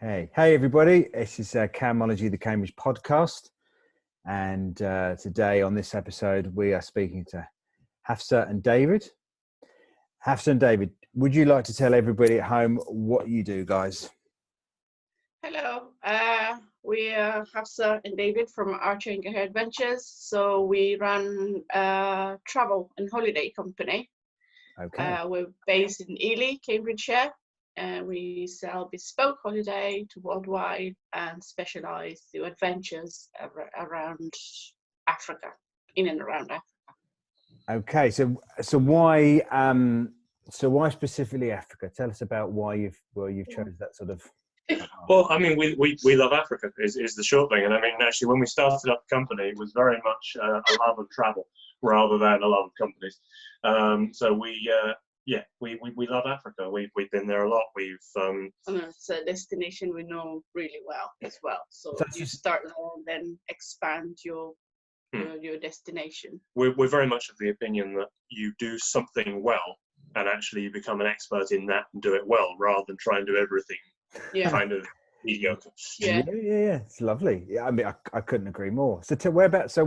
Hey everybody, this is Camology, the Cambridge podcast, and today on this episode we are speaking to Hafsa and David. Hafsa and David, would you like to tell everybody at home what you do, guys? Hello, we are Hafsa and David from Hafsa Gaher Adventures. So we run a travel and holiday company. Okay. We're based in Ely, Cambridgeshire. We sell bespoke holiday to worldwide and specialize to adventures around Africa, in and around Africa. Okay, so why specifically Africa? Tell us about why you've chosen that sort of. Well, I mean, we love Africa is the short thing, and I mean, actually, when we started up the company, it was very much a love of travel rather than a love of companies. So we love Africa. We've been there a lot. And it's a destination we know really well as well. So you start there and then expand your destination. We're very much of the opinion that you do something well, and actually you become an expert in that and do it well, rather than try and do everything. Yeah. Kind of mediocre. Yeah. It's lovely. Yeah, I mean, I couldn't agree more. So whereabouts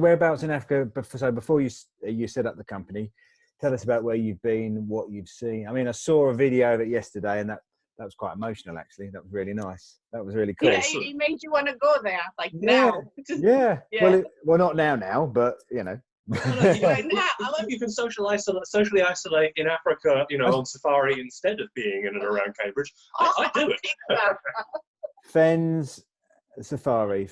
in Africa? So before you set up the company, tell us about where you've been, what you've seen. I mean, I saw a video of it yesterday, and that was quite emotional. Actually, that was really nice. That was really cool. Yeah, it made you want to go there, like now. Yeah. Well, not now, but you know. You can socially isolate in Africa, on safari instead of being in and around Cambridge. I do it. Fens, the safari.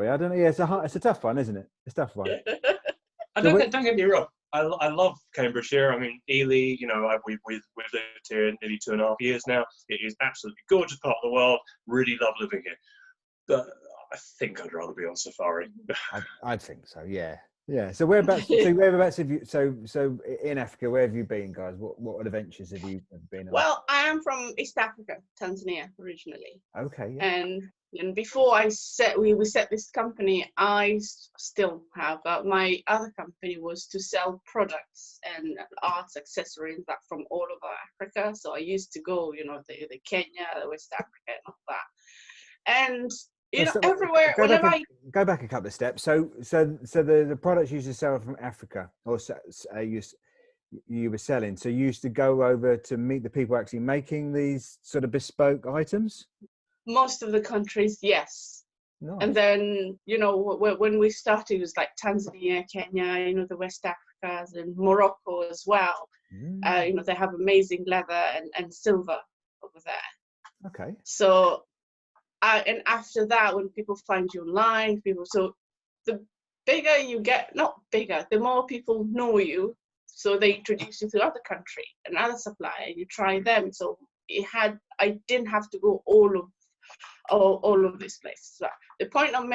I don't know. Yeah, it's a tough one, isn't it? It's a tough one. Don't get me wrong. I love Cambridgeshire. I mean, Ely. We've lived here nearly 2.5 years now. It is absolutely gorgeous part of the world. Really love living here. But I think I'd rather be on safari. I'd think so. Yeah. Yeah. So whereabouts have you? So in Africa, where have you been, guys? What adventures have you been on? Well, I am from East Africa, Tanzania originally. Okay. Yeah. And before we set this company, I still have my other company was to sell products and arts accessories that from all over Africa. So I used to go, the Kenya, the West Africa, and all that. And everywhere. Go back a couple of steps. So the products you used to sell from Africa, or you were selling. So you used to go over to meet the people actually making these sort of bespoke items. Most of the countries, yes. Nice. And then when we started, it was like Tanzania, Kenya, the West Africas, and Morocco as well. They have amazing leather and silver over there. Okay. So. And after that, when people find you online, so the bigger you get, not bigger, the more people know you. So they introduce you to other country, another supplier, you try them. So I didn't have to go all of these places. So the point of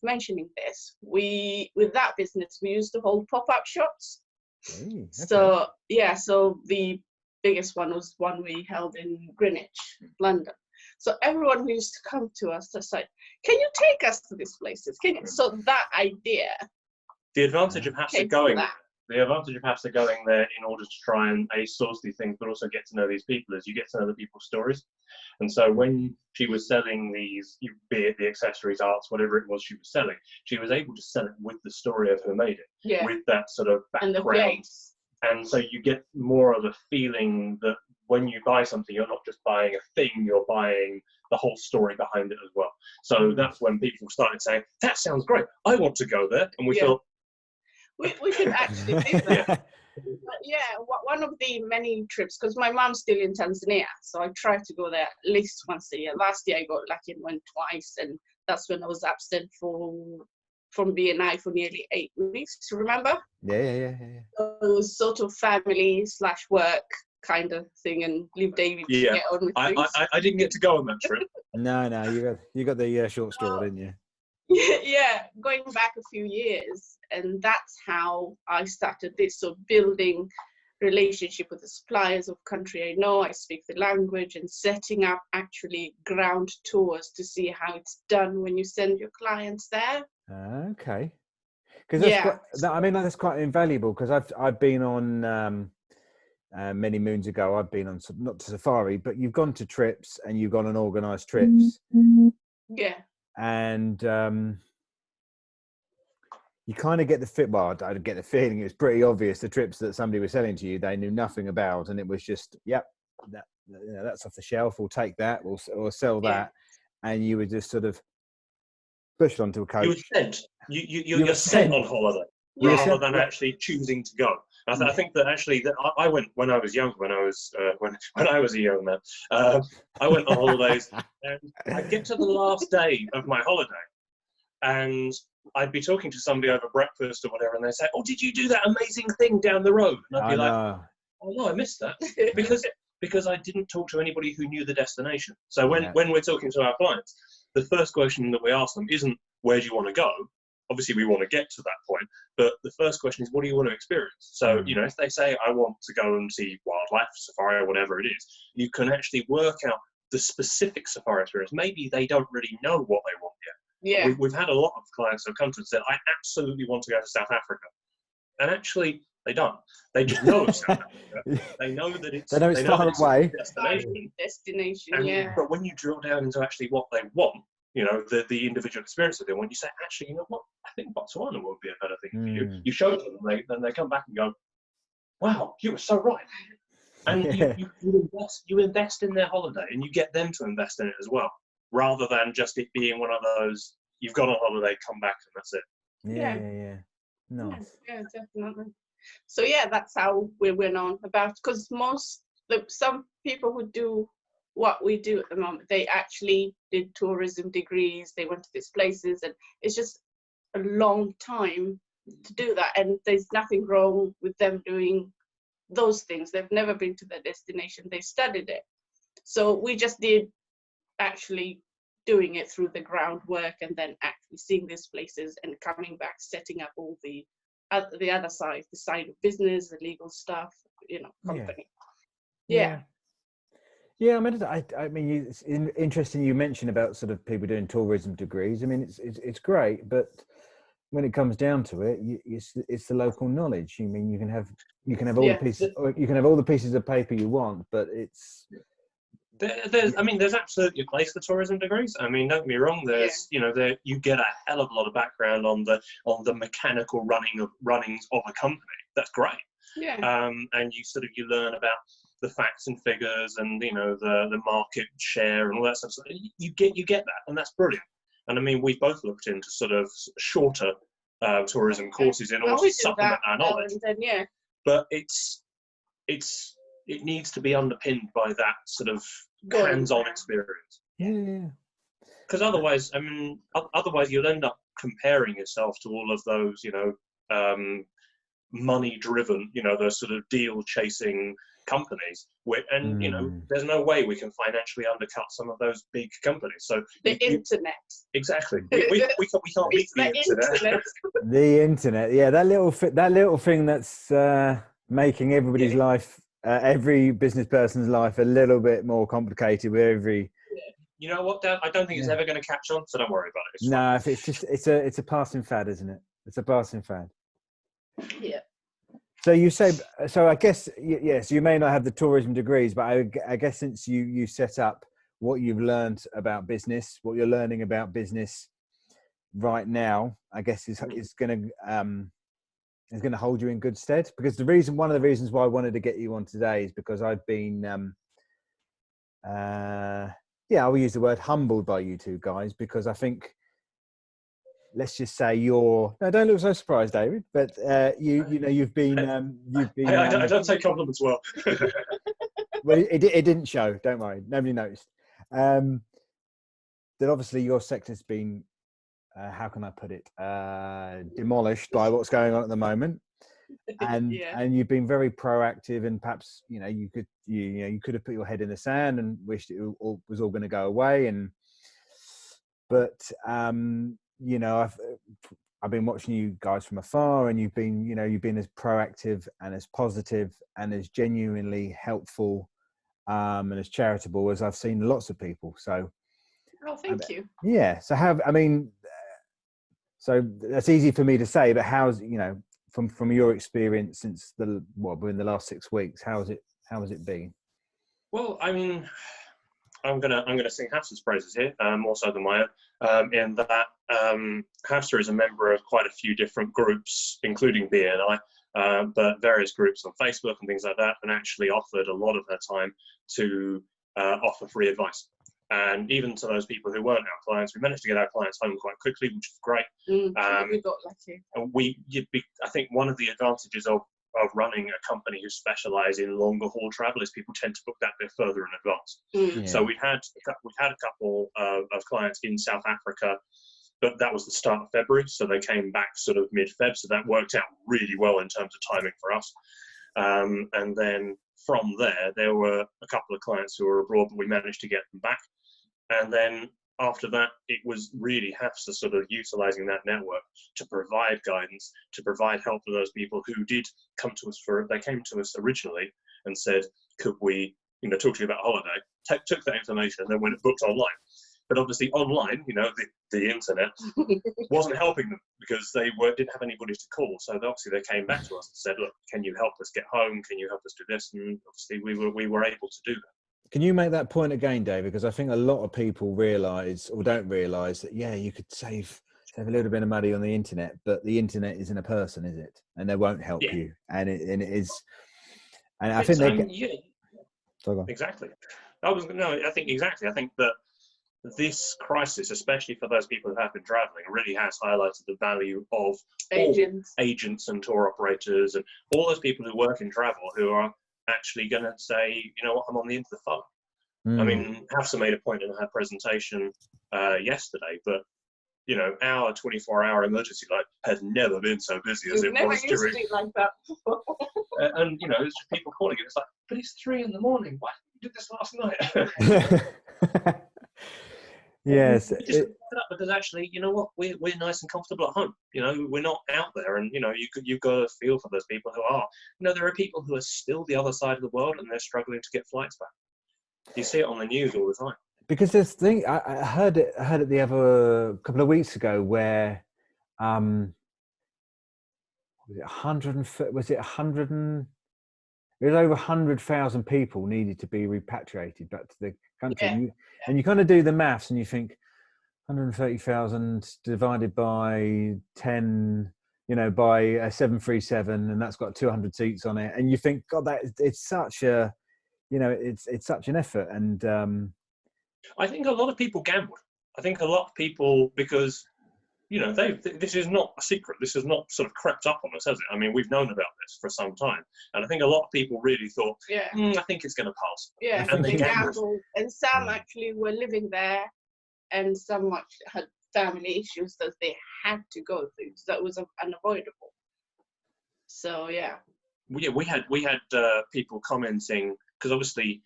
mentioning this, with that business, we used to hold pop-up shops. Okay. So the biggest one was one we held in Greenwich, London. So everyone who used to come to us just like, can you take us to these places? So that idea. The advantage of Hafsa going there in order to try and source these things, but also get to know these people, is you get to know the people's stories. And so when she was selling these, be it the accessories, arts, whatever it was she was selling, she was able to sell it with the story of who made it, with that sort of background. And the place. And so you get more of a feeling that when you buy something, you're not just buying a thing, you're buying the whole story behind it as well. So that's when people started saying, that sounds great, I want to go there. And we thought, we should actually do that. One of the many trips, because my mom's still in Tanzania, so I try to go there at least once a year. Last year I got lucky and went twice, and that's when I was absent from BNI for nearly 8 weeks. Do you remember? Yeah. So it was sort of family/work kind of thing, and leave David to get on with things. I didn't get to go on that trip. No, you got the short straw, didn't you? Yeah, going back a few years, and that's how I started this. So building relationship with the suppliers of country I know, I speak the language, and setting up actually ground tours to see how it's done when you send your clients there. Okay, because that's quite invaluable. Because I've been on many moons ago, I've been on, not to safari, but you've gone to trips and you've gone on organised trips. Yeah. And you kind of get the I get the feeling it was pretty obvious the trips that somebody was selling to you, they knew nothing about, and it was just, yep, that's off the shelf. We'll take that. We'll sell that, and you were just sort of pushed onto a coach. You were sent. You're sent on holiday rather than actually choosing to go. I think that actually that I went when I was young. When I was when I was a young man, I went on holidays, and I'd get to the last day of my holiday, and I'd be talking to somebody over breakfast or whatever, and they'd say, "Oh, did you do that amazing thing down the road?" And I'd be like, "Oh no, I missed that," because I didn't talk to anybody who knew the destination. So when we're talking to our clients, the first question that we ask them isn't, "Where do you want to go?" Obviously, we want to get to that point, but the first question is, "What do you want to experience?" So, you know, if they say, "I want to go and see wildlife, safari, or whatever it is," you can actually work out the specific safari experience. Maybe they don't really know what they want yet. Yeah. We've had a lot of clients who have come to us and said, "I absolutely want to go to South Africa," and actually, they don't. They just know of South Africa. They know that it's far away. Destination. But when you drill down into actually what they want, you know, the individual experience of them, when you say, actually, you know what, I think Botswana would be a better thing for you. You show them, then they come back and go, "Wow, you were so right." And you invest in their holiday, and you get them to invest in it as well, rather than just it being one of those, you've gone on holiday, come back, and that's it. Yeah. Nice. Yeah, definitely. So yeah, that's how we went on about, because some people who do what we do at the moment, they actually did tourism degrees, they went to these places, and it's just a long time to do that, and there's nothing wrong with them doing those things. They've never been to their destination, they studied it. So we just did actually doing it through the groundwork, and then actually seeing these places and coming back, setting up all the other side, the side of business, the legal stuff, you know, company. Yeah, I mean, it's interesting you mentioned about sort of people doing tourism degrees. I mean, it's great, but when it comes down to it, it's the local knowledge. I mean, you can have all the pieces, or you can have all the pieces of paper you want, but it's there's absolutely a place for tourism degrees. I mean, don't get me wrong. There's you get a hell of a lot of background on the mechanical runnings of a company. That's great. Yeah. And you learn about the facts and figures, and the market share and all that stuff. So you get that, and that's brilliant. And I mean, we both looked into sort of shorter tourism courses in order to supplement our knowledge. But it needs to be underpinned by that sort of hands-on experience. Yeah. Because otherwise you'll end up comparing yourself to all of those, money-driven, those sort of deal-chasing companies, there's no way we can financially undercut some of those big companies. So the internet. Exactly. We can't beat the internet. The internet, yeah, that little thing that's making everybody's life, every business person's life, a little bit more complicated with every. You know what, Dan? I don't think it's ever going to catch on, so don't worry about it. No, if it's a passing fad, isn't it? It's a passing fad. Yeah. So you say, I guess, yes, you may not have the tourism degrees, but I guess since you set up what you've learned about business, what you're learning about business right now, I guess is going to hold you in good stead. Because one of the reasons why I wanted to get you on today is because I've been, I will use the word humbled by you two guys, because I think, let's just say no, don't look so surprised, David, but you've been I don't take compliments well. Well, it didn't show, don't worry, nobody noticed. That obviously your sector's been how can I put it, demolished by what's going on at the moment, and you've been very proactive, and perhaps you could have put your head in the sand and wished it was all going to go away, but I've been watching you guys from afar, and you've been as proactive and as positive and as genuinely helpful and as charitable as I've seen lots of people. So, thank you. Yeah. So so that's easy for me to say, but from your experience since in the last 6 weeks, how has it been? Well, I mean, I'm gonna sing Hafsa's praises here, more so than my own, in that Hafsa is a member of quite a few different groups, including BNI, but various groups on Facebook and things like that, and actually offered a lot of her time to offer free advice. And even to those people who weren't our clients, we managed to get our clients home quite quickly, which is great. We got lucky. I think one of the advantages of running a company who specialise in longer haul travel is people tend to book that bit further in advance. Mm. Yeah. So we've had a couple of clients in South Africa, but that was the start of February, so they came back sort of mid-Feb, so that worked out really well in terms of timing for us. And then from there were a couple of clients who were abroad, but we managed to get them back. And then after that, it was really Hafsa sort of utilising that network to provide guidance, to provide help for those people who did come to us they came to us originally and said, could we, talk to you about a holiday, took that information and then went and booked online. But obviously online, the internet wasn't helping them because they didn't have anybody to call. So obviously they came back to us and said, look, can you help us get home? Can you help us do this? And obviously we were able to do that. Can you make that point again, Dave? Because I think a lot of people realise or don't realise that, you could save a little bit of money on the internet, but the internet isn't a person, is it? And they won't help you. And it is. And I think exactly. I think exactly. I think that this crisis, especially for those people who have been travelling, really has highlighted the value of agents and tour operators and all those people who work in travel who are actually going to say, you know what, I'm on the end of the phone. I mean, Hafsa made a point in her presentation yesterday, but our 24-hour emergency line has never been so busy as it was during. It like that. And it's just people calling it. It's like, but it's 3 a.m. Why didn't you do this last night? Yes. Because actually, you know what, we're nice and comfortable at home. We're not out there, and you've got to feel for those people who are. There are people who are still the other side of the world, and they're struggling to get flights back. You see it on the news all the time. Because this thing, I heard it the other couple of weeks ago where, it was over 100,000 people needed to be repatriated back to the country. And you kind of do the maths and you think 130,000 divided by 10, by a 737, and that's got 200 seats on it. And you think, God, it's such a, it's such an effort. And I think a lot of people gambled. I think a lot of people, because this is not a secret. This has not sort of crept up on us, has it? I mean, we've known about this for some time, and I think a lot of people really thought, I think it's going to pass. Yeah, and they gambled, and some actually were living there, and some had family issues that they had to go through. So that was unavoidable. So we had people commenting, because obviously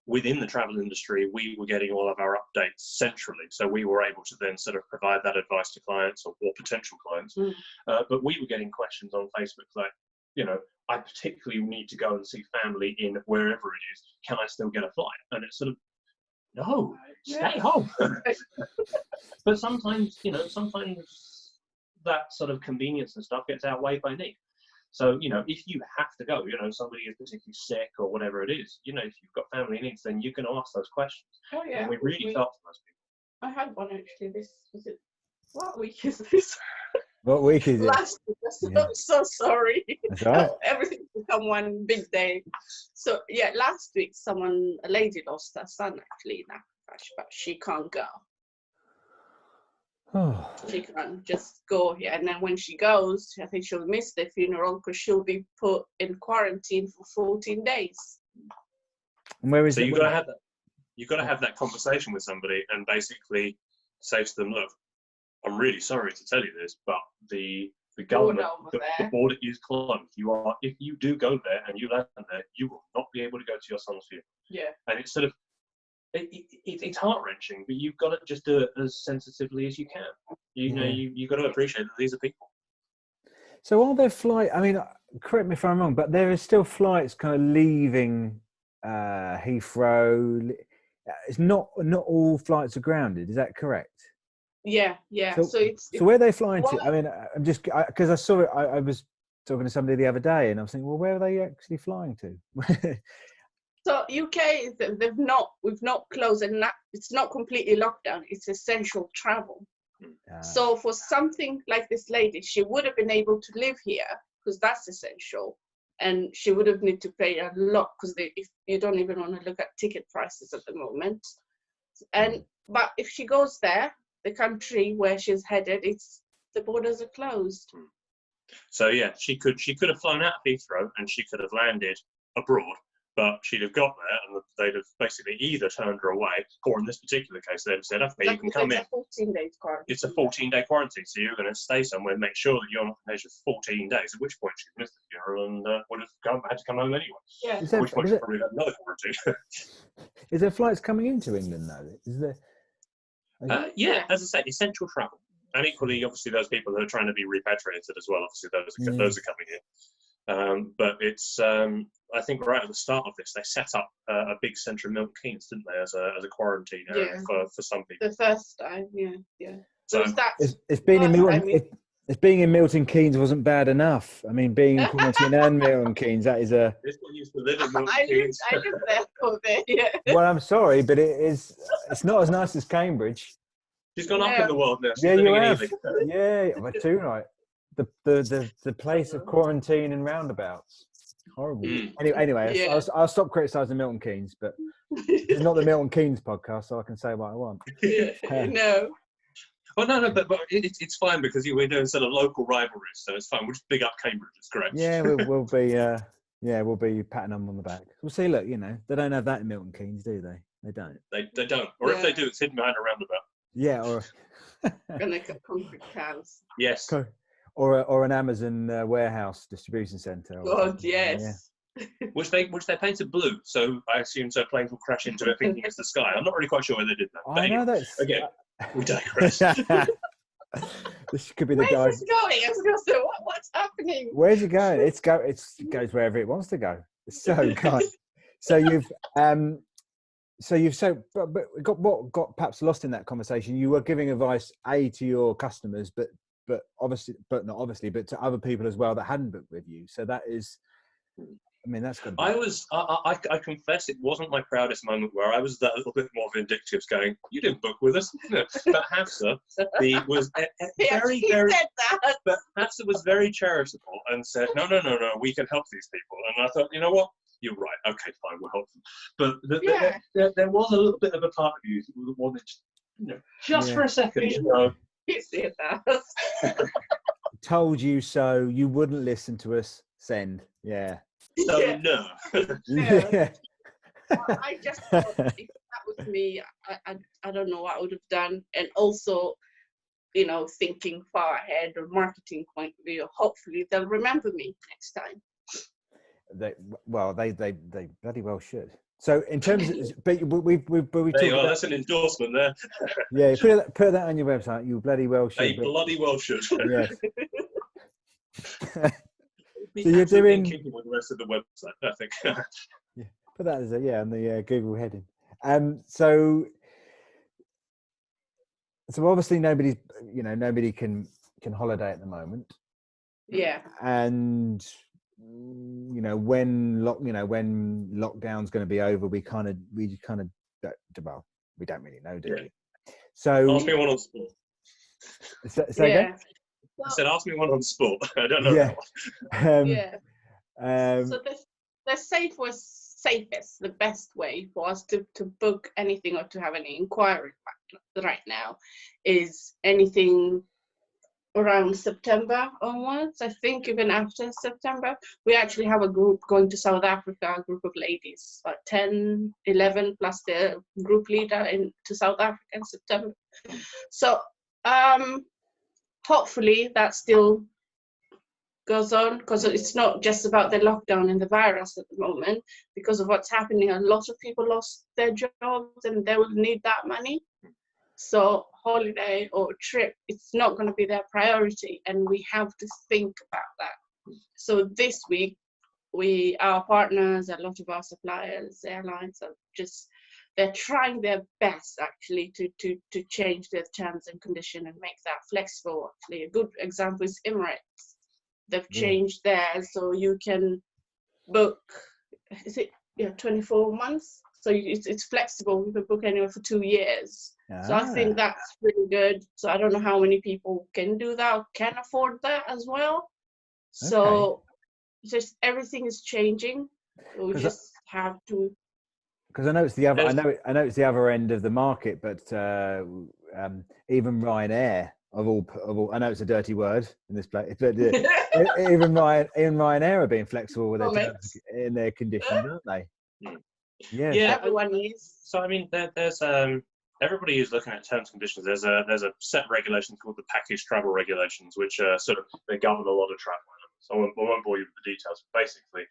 within the travel industry, we were getting all of our updates centrally. So we were able to then sort of provide that advice to clients or potential clients. But we were getting questions on Facebook like, I particularly need to go and see family in wherever it is. Can I still get a flight? And it's sort of, no, stay home. But sometimes that sort of convenience and stuff gets outweighed by need. So, if you have to go, somebody is particularly sick or whatever it is, if you've got family needs, then you can ask those questions. Oh, yeah. And we really felt for those people. I had one actually. What week is this? What week is it? Last week. I'm so sorry. That's all right. Everything's become one big day. So, last week, a lady lost her son actually in Africa, but she can't go. She can just go here, and then when she goes, I think she'll miss the funeral because she'll be put in quarantine for 14 days. And where is so it? You've got to have that conversation with somebody and basically say to them, look, I'm really sorry to tell you this, but the government, the border is closed. If you do go there and you land there, you will not be able to go to your son's funeral. Yeah. And it's sort of, it's heart-wrenching, but you've got to just do it as sensitively as you can. You've got to appreciate that these are people. So are there flights, I mean, correct me if I'm wrong, but there is still flights kind of leaving Heathrow. It's not all flights are grounded, is that correct? Yeah. So where are they flying to? I mean, I'm just, because I saw it, I was talking to somebody the other day, and I was thinking, well, where are they actually flying to? So UK, we've not closed, and it's not completely locked down. It's essential travel. So for something like this lady, she would have been able to live here because that's essential, and she would have need to pay a lot because if you don't even want to look at ticket prices at the moment. But if she goes there, the country where she's headed, the borders are closed. So yeah, she could have flown out of Heathrow and she could have landed abroad, but she'd have got there and they'd have basically either turned her away, or in this particular case, they'd have said, okay, you can come in. It's a 14-day quarantine. It's a 14-day quarantine, so you're going to stay somewhere and make sure that you're not measured for 14 days, at which point she missed the funeral and would have had to come home anyway. Yeah. At which point she probably had another quarantine. Is there flights coming into England though? Is there? Yeah, as I say, essential travel. And equally, obviously, those people who are trying to be repatriated as well, obviously, those are coming in. But it's, I think right at the start of this, they set up a big centre in Milton Keynes, didn't they, as a quarantine area for some people. The first time, yeah. So it's being in Milton. If being in Milton Keynes wasn't bad enough, I mean, being in quarantine and Milton Keynes, that is a. This one used to live in Milton Keynes. I lived there for a bit, yeah. Well, I'm sorry, but it's not as nice as Cambridge. She's gone up in the world now. She's yeah, you living in have. Ely. Yeah, well, too right. The place of quarantine and roundabouts. Horrible. Anyway, I'll stop criticising Milton Keynes, but it's not the Milton Keynes podcast, so I can say what I want. No. Well, no, but it's fine because we're doing sort of local rivalries, so it's fine. We'll just big up Cambridge. It's great. Yeah, we'll be patting them on the back. We'll see. Look, they don't have that in Milton Keynes, do they? They don't. They don't. Or if they do, it's hidden behind a roundabout. Yeah, or Gonna cut concrete cans. Yes. Or an Amazon warehouse distribution centre. God, yes. Yeah. Which they painted blue, so I assume so planes will crash into it thinking it's the sky. I'm not really quite sure why they did that. But anyway, that's again. We digress. This could be the guy. Where's it going? I was going to say, what's happening? Where's it going? It goes wherever it wants to go. It's so kind. So you've got perhaps lost in that conversation. You were giving advice to your customers, but to other people as well that hadn't booked with you. So that is. I mean, that's good. I confess it wasn't my proudest moment where I was that little bit more vindictive going, you didn't book with us. But Hafsa was very, but Hafsa was very charitable and said, no, we can help these people. And I thought, you know what? You're right. Okay, fine, we'll help them. But there was a little bit of a part of you that wanted, just for a second, You see that. Told you so. You wouldn't listen to us. Send. Yeah. So no. Yeah. I just thought if that was me, I don't know what I would have done. And also, thinking far ahead or marketing point of view, hopefully they'll remember me next time. They bloody well should. So in terms of, but we there you are, that's an endorsement there. Yeah, put that on your website. You bloody well should. They bloody well should. Yes. So you're doing keeping with the rest of the website, I think. Yeah, put that as on the Google heading. So obviously nobody can holiday at the moment. Yeah. And when lockdown's going to be over, we don't really know, do we? So ask me one on sport. Say again? I said, ask me one on sport. I don't know. Yeah. So the safest, the best way for us to book anything or to have any inquiry right now is anything around September onwards. I think even after September, we actually have a group going to South Africa, a group of ladies, about 10, 11 plus the group leader to South Africa in September. So hopefully that still goes on, because it's not just about the lockdown and the virus at the moment. Because of what's happening, a lot of people lost their jobs and they will need that money. So holiday or trip, it's not going to be their priority, and we have to think about that. So this week, our partners, a lot of our suppliers, airlines, they're trying their best actually to change their terms and conditions and make that flexible. Actually, a good example is Emirates. they've changed theirs, so you can book. Is it 24 months? So it's flexible. You can book anywhere for 2 years. So I think that's pretty good. So I don't know how many people can do that or can afford that as well. So just everything is changing. So we just have to. Because I know it's the other. I know it's the other end of the market, but even Ryanair of all. I know it's a dirty word in this place, but even Ryanair are being flexible with in their conditions, aren't they? Yeah, everyone is. So I mean, there's everybody is looking at terms and conditions. There's a set of regulations called the package travel regulations, which they govern a lot of travel. So I won't bore you with the details. But basically,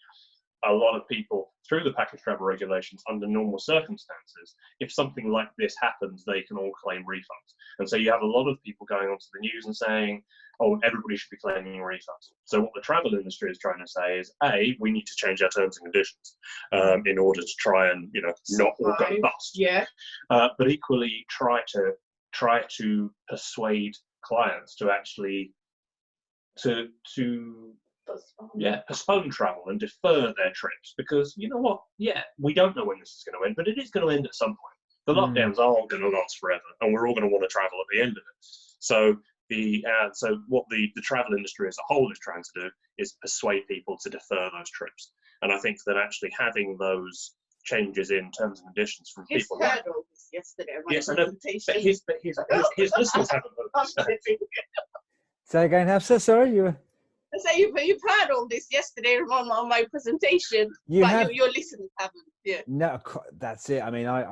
a lot of people through the package travel regulations, under normal circumstances, if something like this happens, they can all claim refunds. And so you have a lot of people going onto the news and saying, oh, everybody should be claiming refunds. So what the travel industry is trying to say is, A, we need to change our terms and conditions in order to try and, not all go bust. Yeah. But equally try to persuade clients to actually postpone travel and defer their trips, because you know what? Yeah, we don't know when this is going to end, but it is going to end at some point. The lockdowns aren't going to last forever, and we're all going to want to travel at the end of it. So what the travel industry as a whole is trying to do is persuade people to defer those trips. And I think that actually having those changes in terms and conditions from people. Heard all this yesterday. Yes, I know. But his listeners haven't heard this. Say again, Hafsa. Sorry, you were. So you've heard all this yesterday on my presentation, but your listeners haven't. Yeah. No, that's it. I mean, I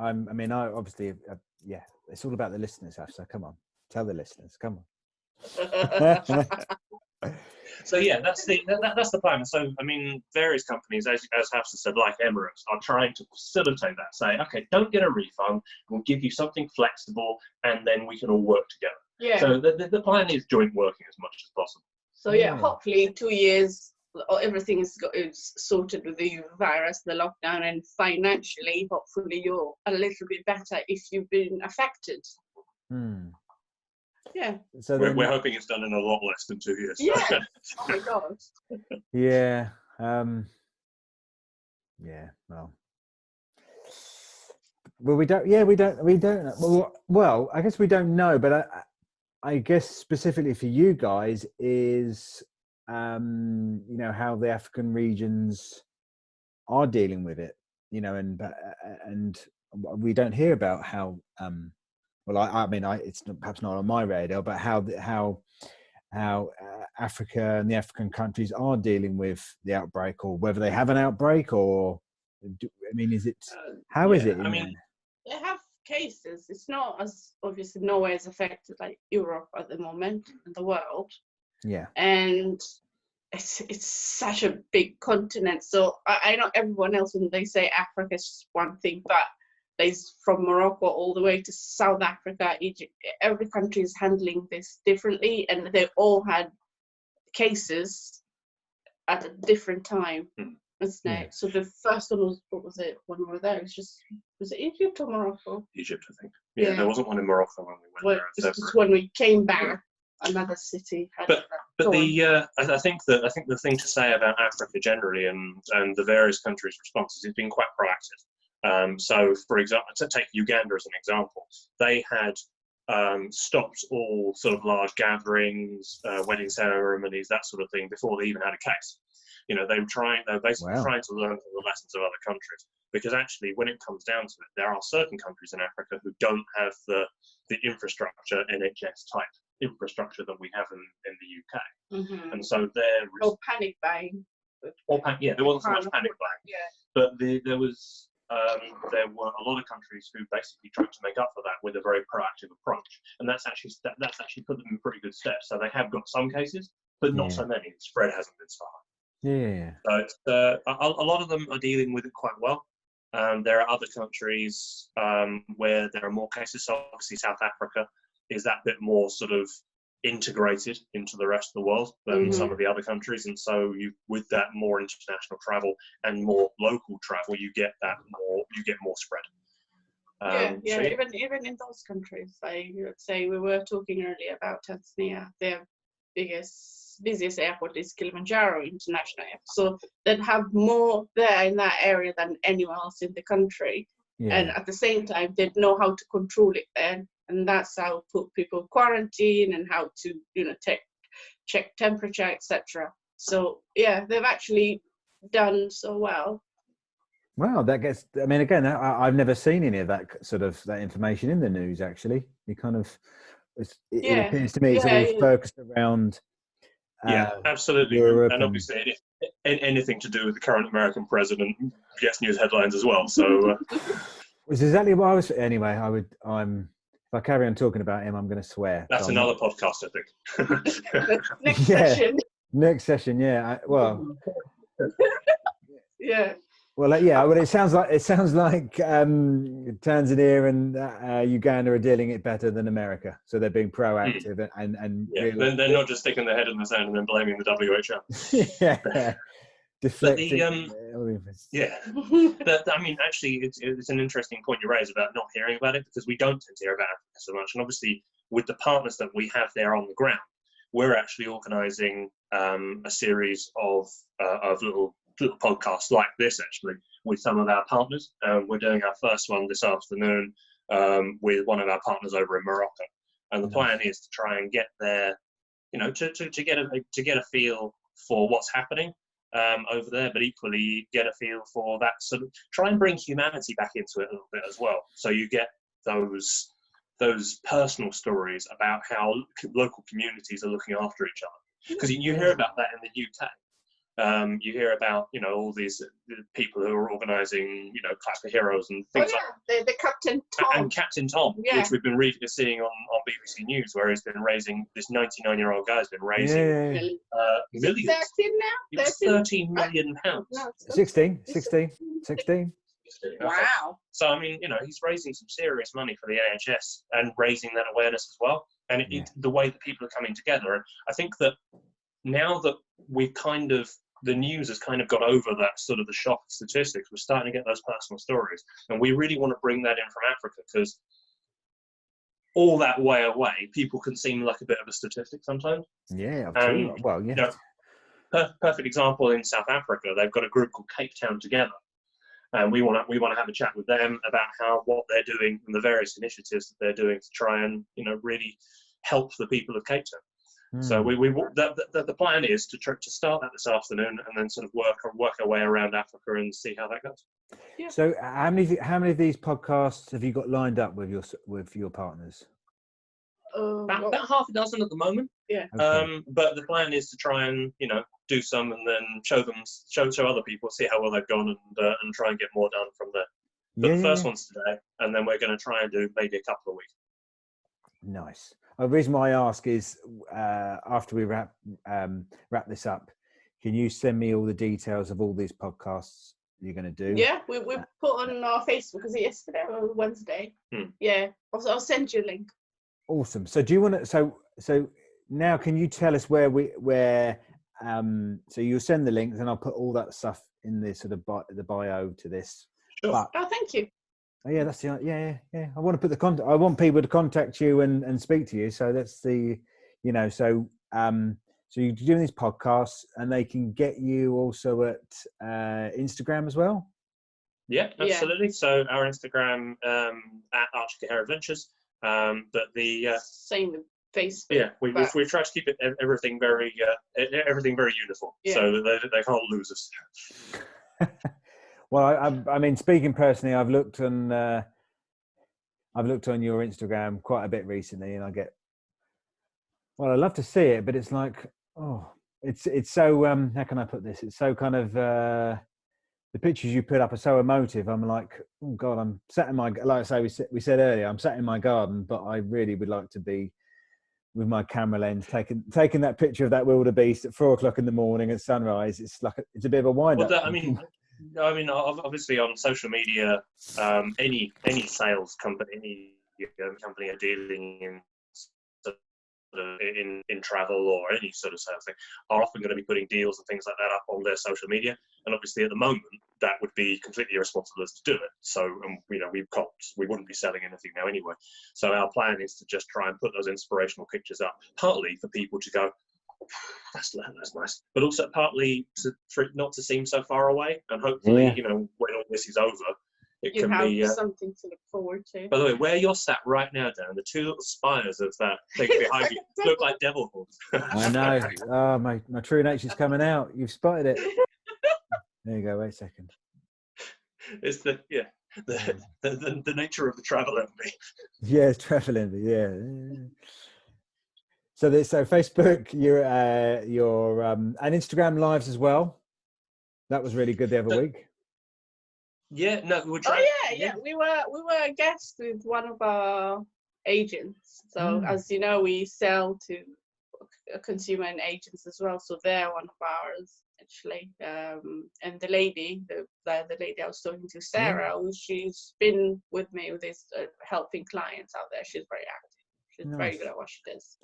obviously, it's all about the listeners, Hafsa. Come on, tell the listeners. Come on. So yeah, that's the plan. So I mean, various companies, as Hafsa said, like Emirates, are trying to facilitate that. Say, okay, don't get a refund. We'll give you something flexible, and then we can all work together. Yeah. So the plan is joint working as much as possible. So hopefully 2 years, everything is sorted with the virus, the lockdown, and financially, hopefully you're a little bit better if you've been affected. Yeah. So we're hoping it's done in a lot less than 2 years. Yeah. Oh my gosh. Yeah. Well, we don't. Yeah, we don't. Well, I guess we don't know, but I guess specifically for you guys is, how the African regions are dealing with it, and we don't hear about how. It's perhaps not on my radar, but how Africa and the African countries are dealing with the outbreak, or whether they have an outbreak, or is it? How is it? They have cases. It's not as obviously nowhere is affected like Europe at the moment in the world. Yeah. And it's such a big continent. So I know everyone else when they say Africa is one thing, but there's from Morocco all the way to South Africa, Egypt. Every country is handling this differently, and they all had cases at a different time. Isn't it? So the first one was, what was it when we were there? Was it Egypt or Morocco? Egypt, I think. Yeah, there wasn't one in Morocco when we went there. Just when we came back, another city had But I think the thing to say about Africa generally and the various countries' responses has been quite proactive. So, for example, to take Uganda as an example, they had stopped all sort of large gatherings, wedding ceremonies, that sort of thing, before they even had a case. They were basically trying to learn from the lessons of other countries, because actually, when it comes down to it, there are certain countries in Africa who don't have the infrastructure, NHS type infrastructure that we have in the UK, and so they're panic buying. There wasn't so much panic buying, but there were a lot of countries who basically tried to make up for that with a very proactive approach, and that's actually put them in pretty good steps. So they have got some cases, but not so many. The spread hasn't been so high. Yeah. So it's, a lot of them are dealing with it quite well. There are other countries where there are more cases. So obviously South Africa is that bit more sort of integrated into the rest of the world than some of the other countries, and so with that more international travel and more local travel, you get more spread. Even in those countries, let's say we were talking earlier about Tanzania, they're busiest airport is Kilimanjaro International Airport. So they'd have more there in that area than anywhere else in the country. Yeah. And at the same time, they'd know how to control it then. And that's how put people quarantine and how to, check temperature, etc. So yeah, they've actually done so well. Wow, that gets. I mean, again, I've never seen any of that sort of that information in the news. Actually, you kind of. It appears to me it's all focused around. Absolutely. Europe and obviously, anything to do with the current American president gets news headlines as well. So. Which is exactly what I was. Anyway, if I carry on talking about him, I'm going to swear. That's another podcast, I think. Next session. Next session, yeah. Yeah. Well, yeah. Well, it sounds like Tanzania and Uganda are dealing it better than America, so they're being proactive and really, they're not just sticking their head in the sand and then blaming the WHO. Yeah. Deflecting. I mean, actually, it's an interesting point you raise about not hearing about it, because we don't tend to hear about Africa so much. And obviously, with the partners that we have there on the ground, we're actually organising a series of little podcasts like this, actually, with some of our partners. We're doing our first one this afternoon with one of our partners over in Morocco, and the plan is to try and get there, to get a feel for what's happening over there, but equally get a feel for that sort of, try and bring humanity back into it a little bit as well. So you get those personal stories about how local communities are looking after each other, because you hear about that in the UK. You hear about, all these people who are organising, Clap for Heroes and things like that. The Captain Tom. And Captain Tom, which we've been seeing on BBC News, where he's been raising, this 99-year-old guy's been raising millions. 13 now? 13 million pounds. No, 16. Wow. So, I mean, he's raising some serious money for the NHS and raising that awareness as well. And the way that people are coming together. And I think that now that we've the news has kind of got over that sort of the shock of statistics, we're starting to get those personal stories. And we really want to bring that in from Africa, because all that way away, people can seem like a bit of a statistic sometimes. Yeah, absolutely. Well, yeah. Perfect example in South Africa, they've got a group called Cape Town Together. And we want to have a chat with them about what they're doing and the various initiatives that they're doing to try and, really help the people of Cape Town. So the plan is to start that this afternoon and then sort of work our way around Africa and see how that goes. Yeah. So how many of these podcasts have you got lined up with your partners? About half a dozen at the moment. Yeah. Okay. But the plan is to try and do some and then show other people, see how well they've gone, and try and get more done from there. But the first one's today, and then we're going to try and do maybe a couple of weeks. Nice. The reason why I ask is after we wrap this up, can you send me all the details of all these podcasts you're going to do? Yeah, we put on our Facebook, was it yesterday or Wednesday? Yeah, I'll send you a link. Awesome. So do you want to? So now, can you tell us where? So you'll send the links, and I'll put all that stuff in the sort of the bio to this. Sure. Oh, thank you. Oh, yeah, that's the yeah. I want to put the contact. I want people to contact you and speak to you. So that's the, so you're doing these podcasts, and they can get you also at Instagram as well. Yeah, absolutely. So our Instagram at Hafsa Gaher Adventures, but the same with Facebook. Yeah, we try to keep it everything very uniform, so that they can't lose us. Well, I mean, speaking personally, I've looked on your Instagram quite a bit recently, and I get. Well, I love to see it, but it's like, it's so. How can I put this? It's so kind of. The pictures you put up are so emotive. I'm like, oh God, I'm sat in my. Like I say, we said earlier, I'm sat in my garden, but I really would like to be with my camera lens, taking that picture of that wildebeest at 4 o'clock in the morning at sunrise. It's like it's a bit of a wind up. I mean, obviously on social media, any sales company, any company are dealing in travel or any sort of sales thing are often going to be putting deals and things like that up on their social media. And obviously at the moment, that would be completely irresponsible to do it. So, we wouldn't be selling anything now anyway. So our plan is to just try and put those inspirational pictures up, partly for people to go, That's nice. But also partly for it not to seem so far away, and hopefully, Yeah. you know, when all this is over, it You can have be. something to look forward to. By the way, where you're sat right now, Dan, the two little spires of that thing behind you look like devil horns. I know. Oh, my true nature's coming out. You've spotted it. There you go. Wait a second. It's the nature of the travel envy. Yeah, it's traveling. Yeah. So Facebook, your and Instagram lives as well. That was really good the other week. Yeah, no, we were trying. Oh yeah. We were a guest with one of our agents. So as you know, we sell to consumer and agents as well. So they're one of ours actually. And the lady I was talking to, Sarah, she's been with me with this helping clients out there. She's very active. She's very good at what she does.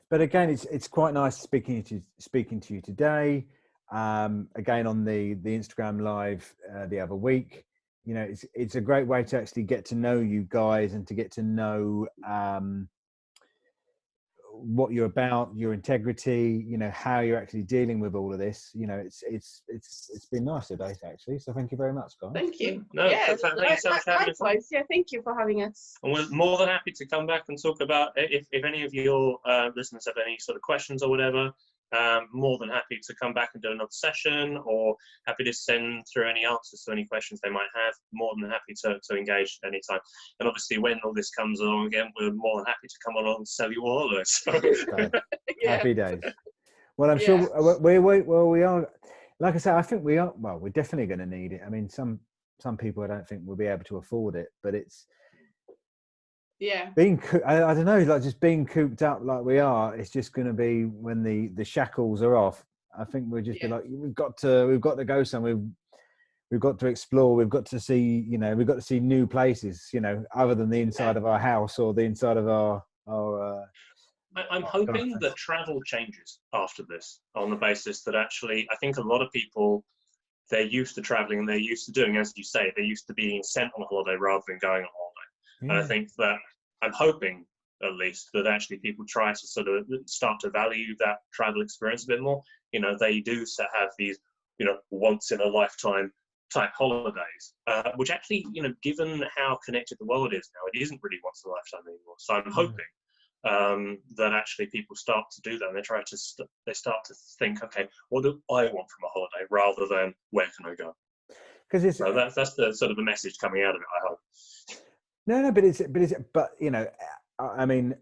But again, it's quite nice speaking to you today. Again on the Instagram live the other week. You know, it's a great way to actually get to know you guys and to get to know what you're about, your integrity, you know, how you're actually dealing with all of this. You know, it's been nice today actually. So thank you very much, guys. Thank you. No, yeah, thank you so much for having us. Likewise, yeah, thank you for having us. And we're more than happy to come back and talk about if any of your listeners have any sort of questions or whatever. More than happy to come back and do another session, or happy to send through any answers to any questions they might have. More than happy to engage anytime. And obviously, when all this comes along again, we're more than happy to come along and sell you all of this. Happy days. Well, I'm sure we are. Like I said, I think we are. Well, we're definitely going to need it. I mean, some people I don't think will be able to afford it, but it's. Yeah. I don't know, like just being cooped up like we are, it's just going to be when the shackles are off. I think we'll just be like, we've got to go somewhere. We've got to explore. We've got to see, you know, we've got to see new places, you know, other than the inside of our house or the inside of our. I'm hoping that travel changes after this, on the basis that actually, I think a lot of people, they're used to traveling and they're used to doing, as you say, they're used to being sent on holiday rather than going on holiday. And I think that I'm hoping, at least, that actually people try to sort of start to value that travel experience a bit more. You know, they do have these, you know, once in a lifetime type holidays, which actually, you know, given how connected the world is now, it isn't really once in a lifetime anymore. So I'm hoping that actually people start to do that, and they start to think, okay, what do I want from a holiday, rather than where can I go? Because so that's the sort of the message coming out of it, I hope. No, but you know, I mean,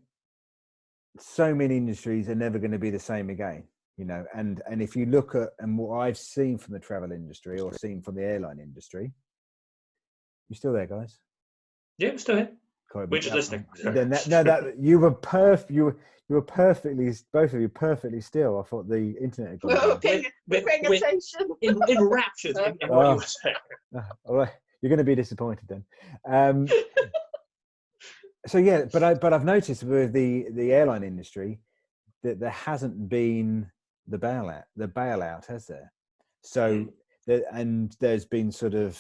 so many industries are never going to be the same again, you know, and if you look at and what I've seen from the travel industry or seen from the airline industry, you still there, guys? Yeah, we're still here. We're just listening. You were perfectly, both of you perfectly still. I thought the internet had gone. We're paying attention. Enraptured in what you were saying. All right. You're going to be disappointed then. So yeah, but I've noticed with the airline industry that there hasn't been the bailout, has there? So there's been sort of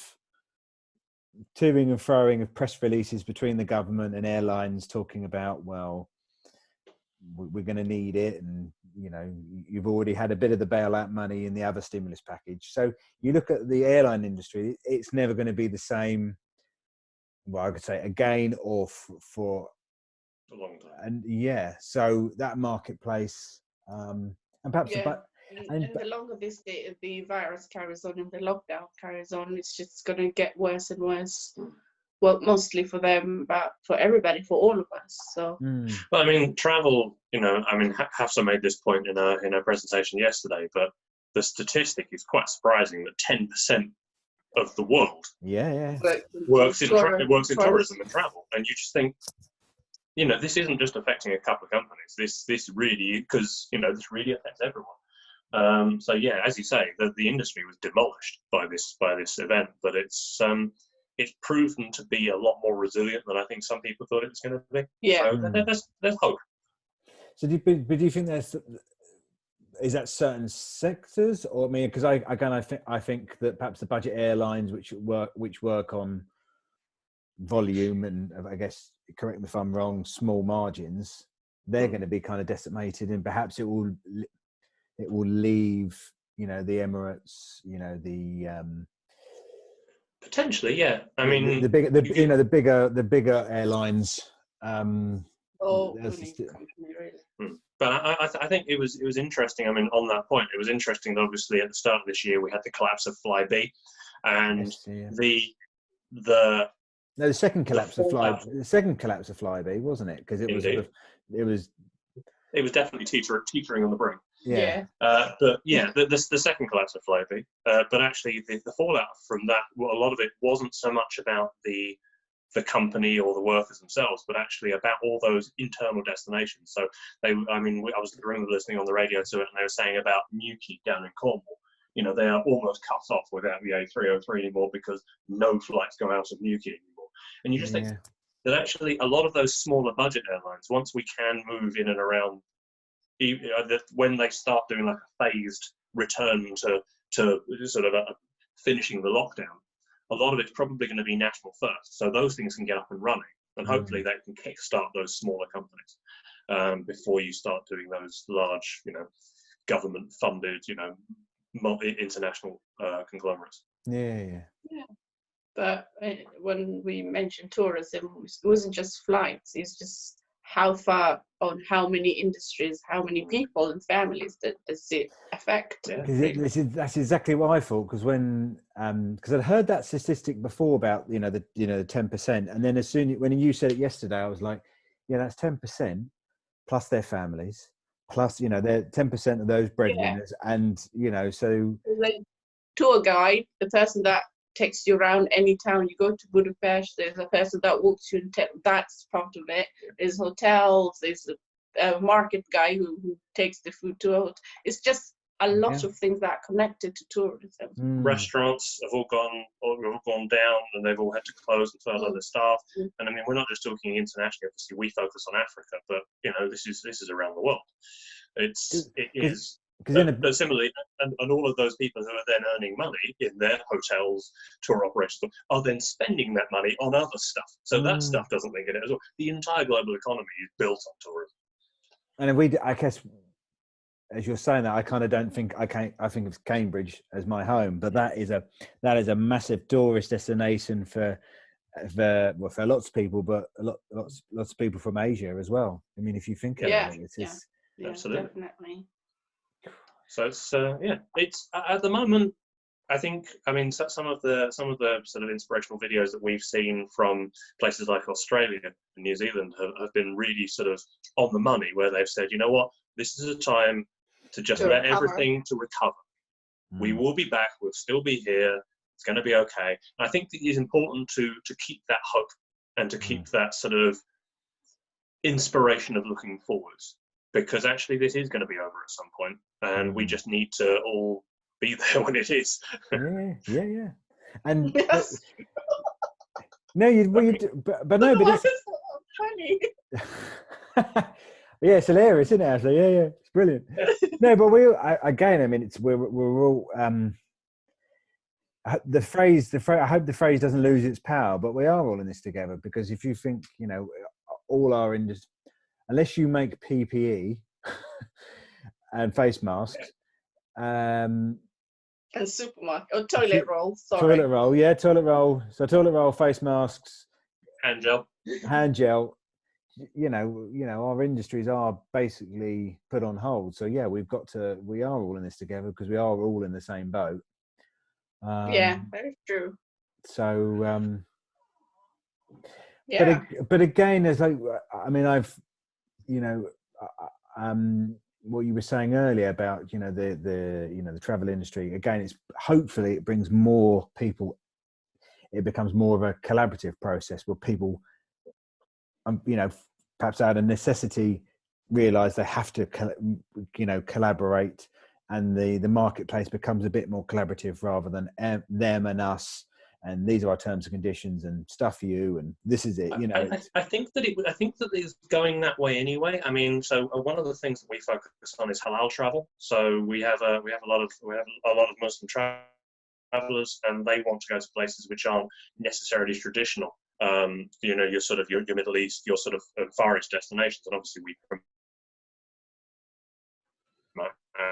toing and froing of press releases between the government and airlines talking about, well, we're going to need it, and you know, you've already had a bit of the bailout money in the other stimulus package. So you look at the airline industry; it's never going to be the same. Well, I could say again, or for a long time. And so that marketplace, and perhaps, and the longer the virus carries on and the lockdown carries on, it's just going to get worse and worse. Well, mostly for them, but for everybody, for all of us. So, well, I mean, travel. You know, I mean, Hafsa made this point in a presentation yesterday, but the statistic is quite surprising that 10% of the world works in tourism and travel, and you just think, you know, this isn't just affecting a couple of companies. This really, because you know, this really affects everyone. So yeah, as you say, the industry was demolished by this event, but it's proven to be a lot more resilient than I think some people thought it was going to be. Yeah, so there's hope. So do you think is that certain sectors, or I mean, because I think that perhaps the budget airlines, which work on volume and, I guess, correct me if I'm wrong, small margins, they're going to be kind of decimated, and perhaps it will it will leave, you know, the Emirates, you know, the potentially, yeah. I mean, the bigger airlines. Company, really. But I think it was interesting. I mean, on that point, it was interesting that obviously at the start of this year we had the collapse of Flybe, and the second collapse of Flybe, wasn't it? Because it was indeed. It was definitely teetering on the brink. Yeah. But yeah, the second collapse of Flybe, but actually the fallout from that, well, a lot of it wasn't so much about the company or the workers themselves, but actually about all those internal destinations. So I was listening on the radio to it, and they were saying about Newquay down in Cornwall. You know, they are almost cut off without the A303 anymore because no flights go out of Newquay anymore. And you just think that actually a lot of those smaller budget airlines, once we can move in and around, when they start doing like a phased return to sort of finishing the lockdown, a lot of it's probably going to be national first. So those things can get up and running, and hopefully they can kickstart those smaller companies before you start doing those large, you know, government-funded, you know, international conglomerates. Yeah. But when we mentioned tourism, it wasn't just flights. It's just how far on how many industries, how many people and families does it affect? That's exactly what I thought. Because because I'd heard that statistic before about the 10%, and then when you said it yesterday, I was like, yeah, that's 10% plus their families, plus they're 10% of those breadwinners, and so the tour guide, the person that takes you around any town you go to Budapest, there's a person that walks you in that's part of it. There's hotels, there's a market guy who takes the food to out. It's just a lot of things that are connected to tourism. Restaurants have all gone down, and they've all had to close and furlough their staff. And I mean, we're not just talking internationally. Obviously, we focus on Africa, but this is around the world. It is. But similarly, and all of those people who are then earning money in their hotels, tour operators, are then spending that money on other stuff. So that stuff doesn't link in it as well. The entire global economy is built on tourism. And I guess, as you're saying that, I kind of don't think I think of Cambridge as my home, but that is a massive tourist destination for lots of people, but lots of people from Asia as well. I mean, if you think about it, it's absolutely, definitely. So it's at the moment. I mean, some of the sort of inspirational videos that we've seen from places like Australia and New Zealand have been really sort of on the money, where they've said, you know what, this is a time to just let everything to recover. We will be back. We'll still be here. It's going to be okay. And I think it is important to keep that hope and to keep that sort of inspiration of looking forwards, because actually this is going to be over at some point, and we just need to all be there when it is. Yeah. And but it's funny. Yeah, it's hilarious, isn't it, Ashley? Yeah, it's brilliant. No, but I mean, we're all the phrase. I hope the phrase doesn't lose its power, but we are all in this together, because if you think, all our industry, unless you make PPE and face masks, and supermarket or toilet roll. Sorry, toilet roll. Yeah, toilet roll. So toilet roll, face masks, hand gel. Our industries are basically put on hold. So yeah, we are all in this together, because we are all in the same boat. Very true. So but again, there's like, I mean, what you were saying earlier about the travel industry, again, it's hopefully it brings more people. It becomes more of a collaborative process where people perhaps out of necessity realize they have to collaborate, and the marketplace becomes a bit more collaborative rather than them and us, and these are our terms and conditions and stuff for you, and this is it. I think that it's going that way anyway. I mean, so one of the things that we focus on is halal travel. So we have a lot of Muslim travelers, and they want to go to places which aren't necessarily traditional. Your sort of your Middle East, your sort of Far East destinations, and obviously we promote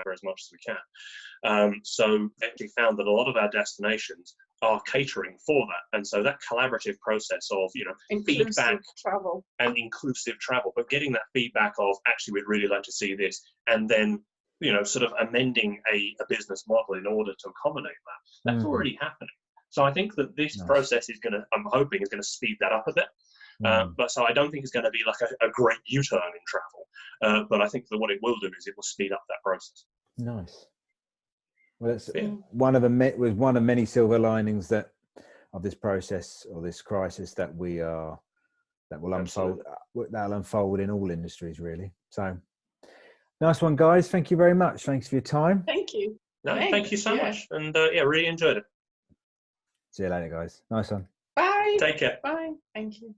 for as much as we can. So we actually found that a lot of our destinations are catering for that, and so that collaborative process of inclusive feedback travel and inclusive travel, but getting that feedback of actually we'd really like to see this, and then sort of amending a business model in order to accommodate that. That's already happening. So I think that this process is I'm hoping is going to speed that up a bit. But so I don't think it's going to be like a great U-turn in travel. But I think that what it will do is it will speed up that process. Nice. Well, that's one of many silver linings of this process or this crisis that will unfold. That'll unfold in all industries, really. So, nice one, guys. Thank you very much. Thanks for your time. Thank you. No, thank you so much, and really enjoyed it. See you later, guys. Nice one. Bye. Take care. Bye. Thank you.